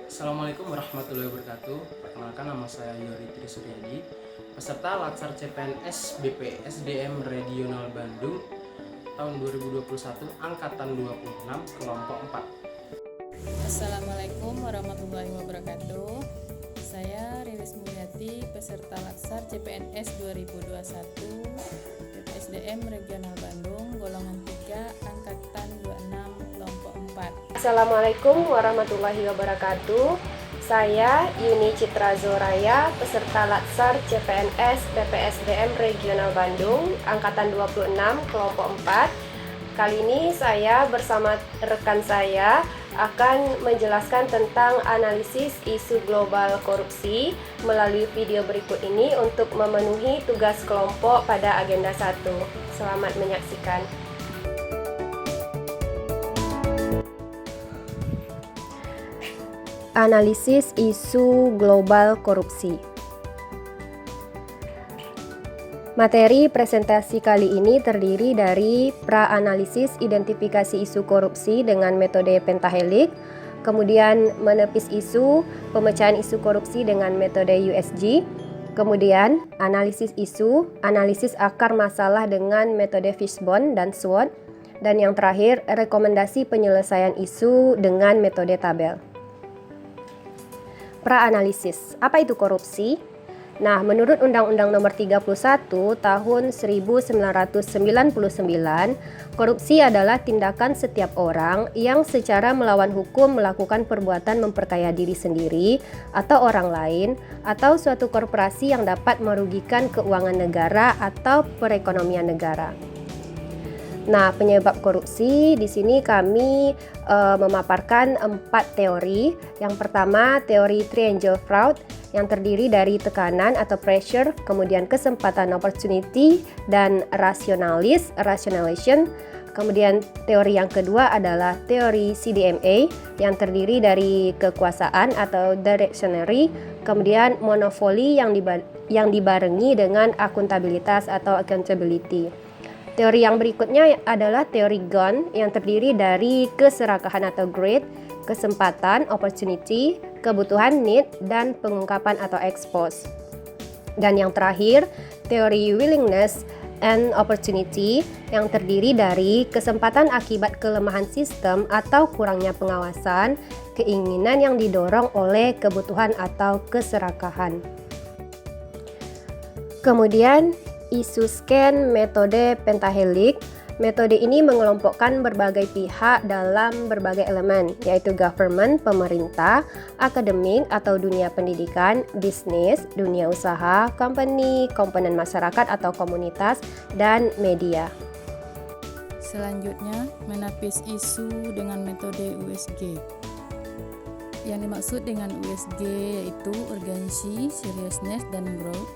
Assalamualaikum warahmatullahi wabarakatuh. Perkenalkan, nama saya Yori Trisuryadi, peserta Latsar CPNS BPSDM Regional Bandung tahun 2021 angkatan 26 kelompok 4. Assalamualaikum warahmatullahi wabarakatuh. Saya Riris Mulyati, peserta Latsar CPNS 2021 BPSDM Regional Bandung golongan 3 angkatan 26 kelompok 4. Assalamualaikum warahmatullahi wabarakatuh. Saya Yuni Citra Zoraya, peserta Latsar CPNS BPSDM Regional Bandung angkatan 26 kelompok 4. Kali ini saya bersama rekan saya akan menjelaskan tentang analisis isu global korupsi melalui video berikut ini untuk memenuhi tugas kelompok pada agenda 1. Selamat menyaksikan. Analisis isu global korupsi. Materi presentasi kali ini terdiri dari pra-analisis identifikasi isu korupsi dengan metode pentahelik, kemudian menepis isu pemecahan isu korupsi dengan metode USG, kemudian analisis isu, analisis akar masalah dengan metode Fishbone dan SWOT, dan yang terakhir rekomendasi penyelesaian isu dengan metode tabel. Pra-analisis. Apa itu korupsi? Nah, menurut Undang-Undang Nomor 31 Tahun 1999, korupsi adalah tindakan setiap orang yang secara melawan hukum melakukan perbuatan memperkaya diri sendiri atau orang lain atau suatu korporasi yang dapat merugikan keuangan negara atau perekonomian negara. Nah, penyebab korupsi di sini kami memaparkan 4 teori. Yang pertama, teori triangle fraud yang terdiri dari tekanan atau pressure, kemudian kesempatan opportunity, dan rationalization. Kemudian teori yang kedua adalah teori CDMA yang terdiri dari kekuasaan atau directionary, kemudian monopoly yang dibarengi dengan akuntabilitas atau accountability. Teori yang berikutnya adalah teori GON yang terdiri dari keserakahan atau greed, kesempatan, opportunity, kebutuhan, need, dan pengungkapan atau expose. Dan yang terakhir, teori willingness and opportunity yang terdiri dari kesempatan akibat kelemahan sistem atau kurangnya pengawasan, keinginan yang didorong oleh kebutuhan atau keserakahan. Kemudian, isu scan metode pentahelik. Metode ini mengelompokkan berbagai pihak dalam berbagai elemen, yaitu government, pemerintah, akademik atau dunia pendidikan, bisnis, dunia usaha, company, komponen masyarakat atau komunitas, dan media. Selanjutnya, menepis isu dengan metode USG. Yang dimaksud dengan USG yaitu urgency, seriousness, dan growth.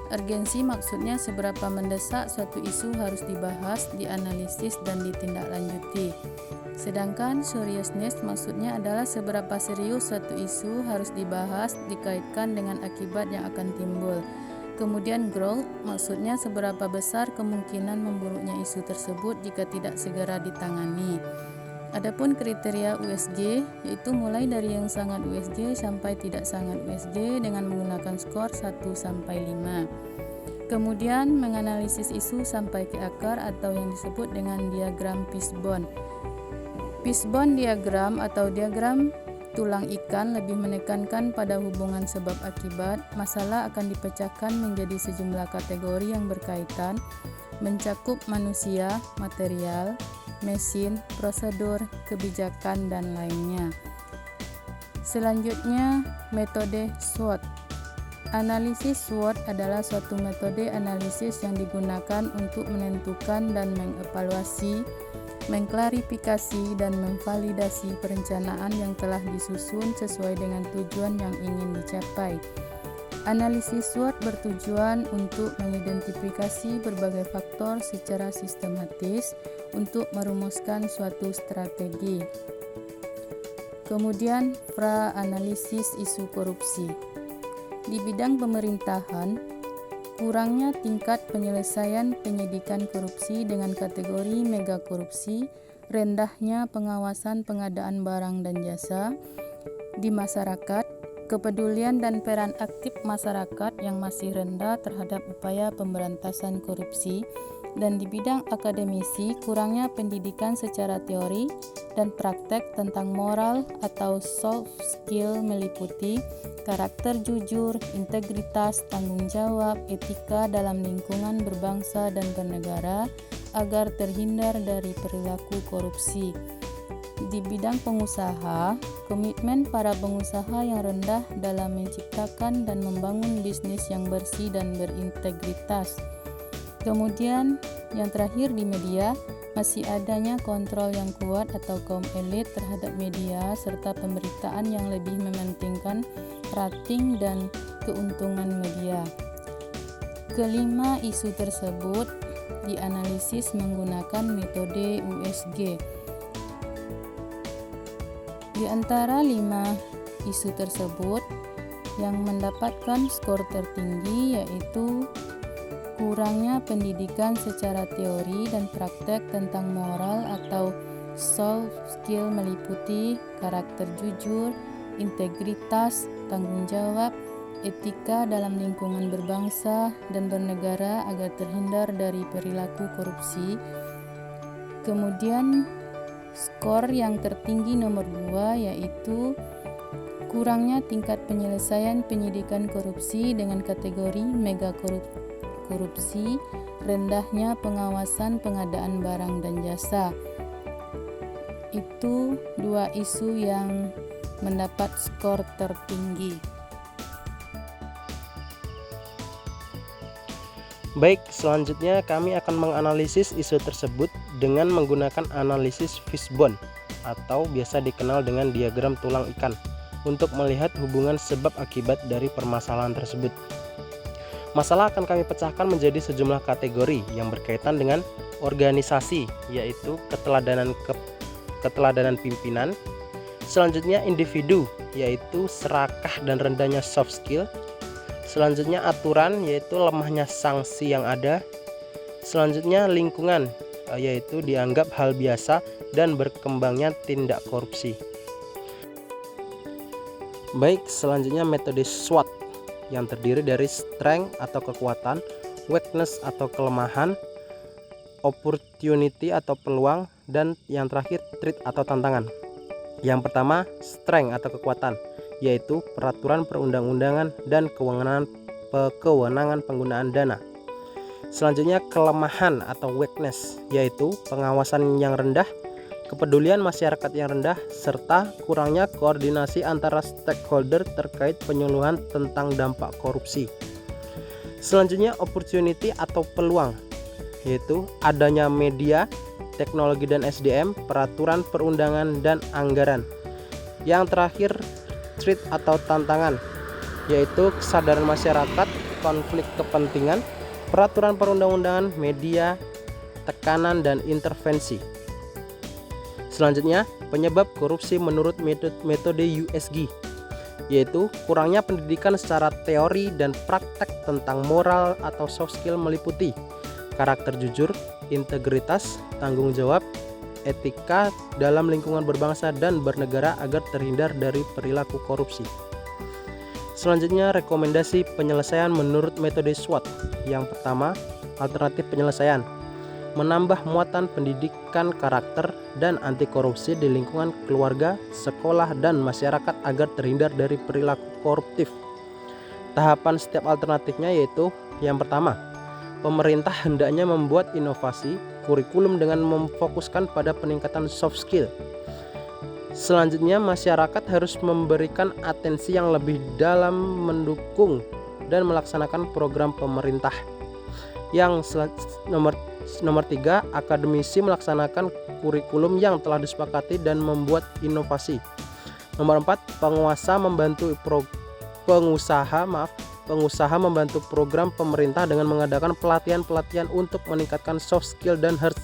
Urgensi maksudnya seberapa mendesak suatu isu harus dibahas, dianalisis, dan ditindaklanjuti. Sedangkan seriousness maksudnya adalah seberapa serius suatu isu harus dibahas, dikaitkan dengan akibat yang akan timbul. Kemudian growth maksudnya seberapa besar kemungkinan memburuknya isu tersebut jika tidak segera ditangani. Adapun kriteria USG yaitu mulai dari yang sangat USG sampai tidak sangat USG dengan menggunakan skor 1 sampai 5. Kemudian menganalisis isu sampai ke akar atau yang disebut dengan diagram Fishbone. Fishbone diagram atau diagram tulang ikan lebih menekankan pada hubungan sebab akibat. Masalah akan dipecahkan menjadi sejumlah kategori yang berkaitan, mencakup manusia, material, mesin, prosedur, kebijakan, dan lainnya. Selanjutnya, metode SWOT. Analisis SWOT adalah suatu metode analisis yang digunakan untuk menentukan dan mengevaluasi, mengklarifikasi, dan memvalidasi perencanaan yang telah disusun sesuai dengan tujuan yang ingin dicapai. Analisis SWOT bertujuan untuk mengidentifikasi berbagai faktor secara sistematis untuk merumuskan suatu strategi. Kemudian, pra-analisis isu korupsi. Di bidang pemerintahan, kurangnya tingkat penyelesaian penyidikan korupsi dengan kategori mega korupsi, rendahnya pengawasan pengadaan barang dan jasa, di masyarakat, kepedulian dan peran aktif masyarakat yang masih rendah terhadap upaya pemberantasan korupsi, dan di bidang akademisi kurangnya pendidikan secara teori dan praktek tentang moral atau soft skill meliputi karakter jujur, integritas, tanggung jawab, etika dalam lingkungan berbangsa dan bernegara agar terhindar dari perilaku korupsi. Di bidang pengusaha, komitmen para pengusaha yang rendah dalam menciptakan dan membangun bisnis yang bersih dan berintegritas. Kemudian, yang terakhir di media, masih adanya kontrol yang kuat atau kaum elit terhadap media serta pemberitaan yang lebih mementingkan rating dan keuntungan media. Kelima isu tersebut dianalisis menggunakan metode USG. Di antara 5 isu tersebut, yang mendapatkan skor tertinggi yaitu kurangnya pendidikan secara teori dan praktek tentang moral atau soft skill meliputi karakter jujur, integritas, tanggung jawab, etika dalam lingkungan berbangsa dan bernegara agar terhindar dari perilaku korupsi. Kemudian skor yang tertinggi nomor 2 yaitu kurangnya tingkat penyelesaian penyidikan korupsi dengan kategori mega korupsi, rendahnya pengawasan pengadaan barang dan jasa. Itu 2 isu yang mendapat skor tertinggi. Baik, selanjutnya kami akan menganalisis isu tersebut dengan menggunakan analisis fishbone atau biasa dikenal dengan diagram tulang ikan untuk melihat hubungan sebab akibat dari permasalahan tersebut. Masalah akan kami pecahkan menjadi sejumlah kategori yang berkaitan dengan organisasi, yaitu keteladanan pimpinan. Selanjutnya individu, yaitu serakah dan rendahnya soft skill. Selanjutnya aturan, yaitu lemahnya sanksi yang ada. Selanjutnya lingkungan, yaitu dianggap hal biasa dan berkembangnya tindak korupsi. Baik, selanjutnya metode SWOT yang terdiri dari strength atau kekuatan, weakness atau kelemahan, opportunity atau peluang, dan yang terakhir threat atau tantangan. Yang pertama, strength atau kekuatan, yaitu peraturan perundang-undangan dan kewenangan penggunaan dana. Selanjutnya kelemahan atau weakness, yaitu pengawasan yang rendah, kepedulian masyarakat yang rendah, serta kurangnya koordinasi antara stakeholder terkait penyuluhan tentang dampak korupsi. Selanjutnya opportunity atau peluang, yaitu adanya media, teknologi dan SDM, peraturan perundangan dan anggaran. Yang terakhir threat atau tantangan, yaitu kesadaran masyarakat, konflik kepentingan, peraturan perundang-undangan, media, tekanan dan intervensi. Selanjutnya, penyebab korupsi menurut metode USG, yaitu kurangnya pendidikan secara teori dan praktek tentang moral atau soft skill meliputi karakter jujur, integritas, tanggung jawab, etika dalam lingkungan berbangsa dan bernegara agar terhindar dari perilaku korupsi. Selanjutnya, rekomendasi penyelesaian menurut metode SWOT. Yang pertama, alternatif penyelesaian: menambah muatan pendidikan karakter dan anti korupsi di lingkungan keluarga, sekolah, dan masyarakat agar terhindar dari perilaku koruptif. Tahapan setiap alternatifnya yaitu: yang pertama, pemerintah hendaknya membuat inovasi kurikulum dengan memfokuskan pada peningkatan soft skill. Selanjutnya, masyarakat harus memberikan atensi yang lebih dalam mendukung dan melaksanakan program pemerintah. Yang nomor 3, akademisi melaksanakan kurikulum yang telah disepakati dan membuat inovasi. Nomor 4, pengusaha membantu program pemerintah dengan mengadakan pelatihan-pelatihan untuk meningkatkan soft skill dan hard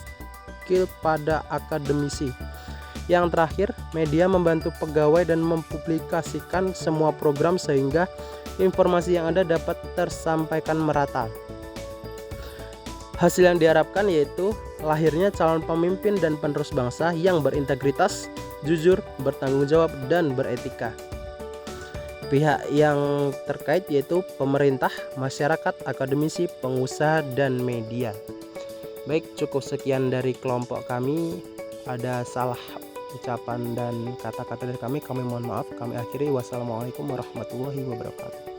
skill pada akademisi. Yang terakhir, media membantu pegawai dan mempublikasikan semua program sehingga informasi yang ada dapat tersampaikan merata. Hasil yang diharapkan yaitu lahirnya calon pemimpin dan penerus bangsa yang berintegritas, jujur, bertanggung jawab, dan beretika. pihak yang terkait yaitu pemerintah, masyarakat, akademisi, pengusaha, dan media. Baik, cukup sekian dari kelompok kami. Ada salah ucapan dan kata-kata dari kami mohon maaf. Kami akhiri. Wassalamualaikum warahmatullahi wabarakatuh.